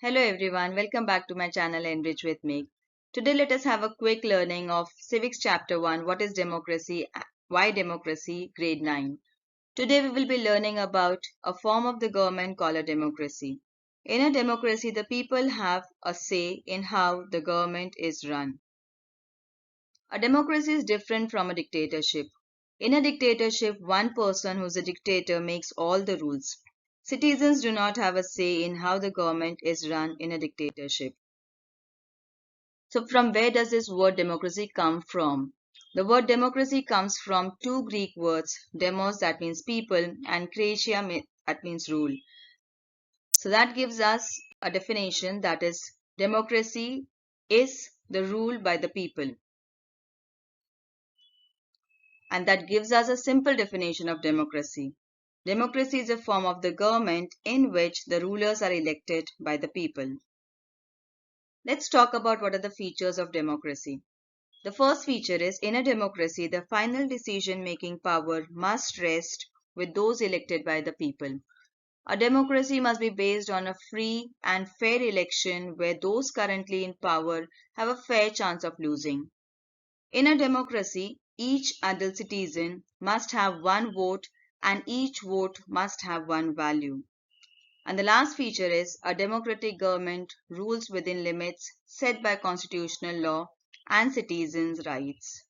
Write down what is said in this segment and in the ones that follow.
Hello everyone, welcome back to my channel Enrich with Me. Today let us have a quick learning of Civics Chapter 1, What is Democracy, Why Democracy, Grade 9. Today we will be learning about a form of the government called a democracy. In a democracy, the people have a say in how the government is run. A democracy is different from a dictatorship. In a dictatorship, one person who's a dictator makes all the rules. Citizens do not have a say in how the government is run in a dictatorship. So, from where does this word democracy come from? The word democracy comes from two Greek words, demos, that means people, and kratia, that means rule. So, that gives us a definition, that is, democracy is the rule by the people. And that gives us a simple definition of democracy. Democracy is a form of the government in which the rulers are elected by the people. Let's talk about what are the features of democracy. The first feature is, in a democracy, the final decision-making power must rest with those elected by the people. A democracy must be based on a free and fair election where those currently in power have a fair chance of losing. In a democracy, each adult citizen must have one vote and each vote must have one value. And the last feature is, a democratic government rules within limits set by constitutional law and citizens' rights.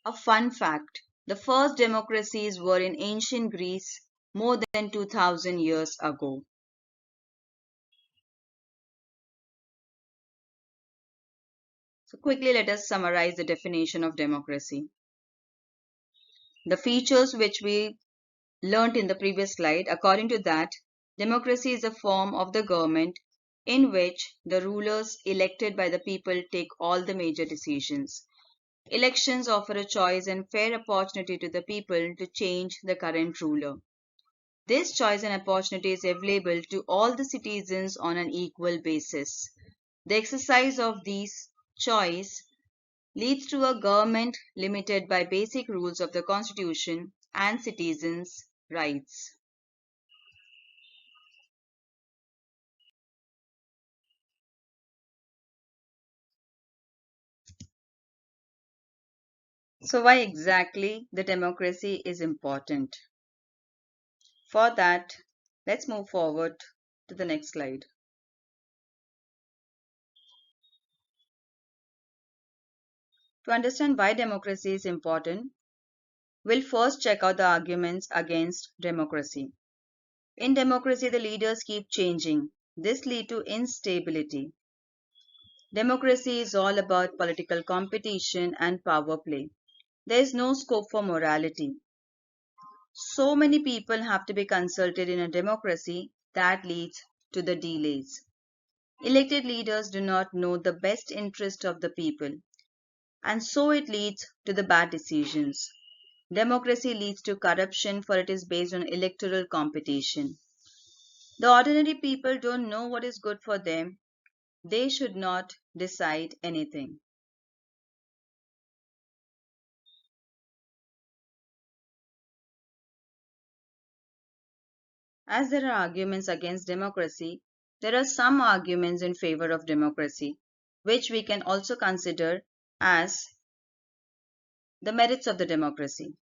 A fun fact: the first democracies were in ancient Greece more than 2000 years ago. So quickly let us summarize the definition of democracy. The features which we learnt in the previous slide, according to that, democracy is a form of the government in which the rulers elected by the people take all the major decisions. Elections offer a choice and fair opportunity to the people to change the current ruler. This choice and opportunity is available to all the citizens on an equal basis. The exercise of these choice leads to a government limited by basic rules of the Constitution and citizens' rights. So why exactly the democracy is important? For that, let's move forward to the next slide. To understand why democracy is important, we'll first check out the arguments against democracy. In democracy, the leaders keep changing. This leads to instability. Democracy is all about political competition and power play. There is no scope for morality. So many people have to be consulted in a democracy that leads to the delays. Elected leaders do not know the best interest of the people, and so it leads to the bad decisions. Democracy leads to corruption, for it is based on electoral competition. The ordinary people don't know what is good for them. They should not decide anything. As there are arguments against democracy, there are some arguments in favor of democracy, which we can also consider as the merits of the democracy.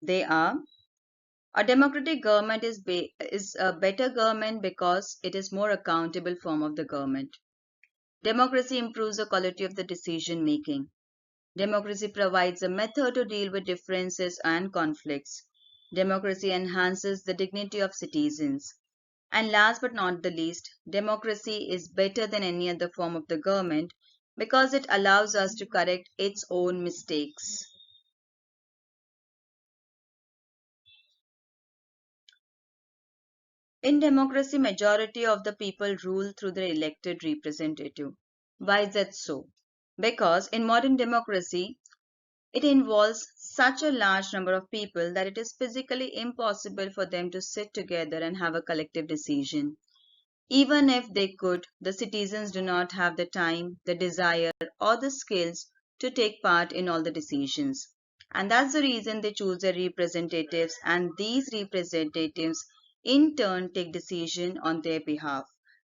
They are: a democratic government is a better government because it is more accountable form of the government. Democracy improves the quality of the decision making. Democracy provides a method to deal with differences and conflicts. Democracy enhances the dignity of citizens. And last but not the least, democracy is better than any other form of the government because it allows us to correct its own mistakes. In democracy, majority of the people rule through their elected representative. Why is that so? Because in modern democracy, it involves such a large number of people that it is physically impossible for them to sit together and have a collective decision. Even if they could, the citizens do not have the time, the desire, or the skills to take part in all the decisions. And that's the reason they choose their representatives, and these representatives in turn take decision on their behalf.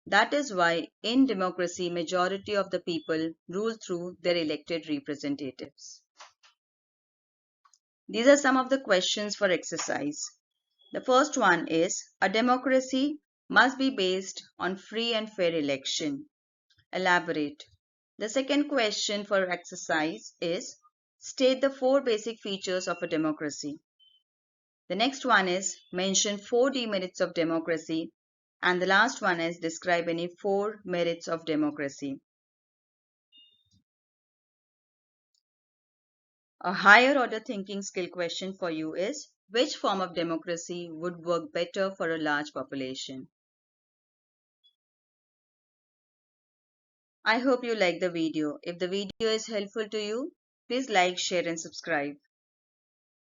That is why in democracy majority of the people rule through their elected representatives. These are some of the questions for exercise. The first one is, a democracy must be based on free and fair election. Elaborate. The second question for exercise is, state the four basic features of a democracy. The next one is, mention four demerits of democracy. And the last one is, describe any four merits of democracy. A higher order thinking skill question for you is, which form of democracy would work better for a large population? I hope you like the video. If the video is helpful to you, please like, share and subscribe.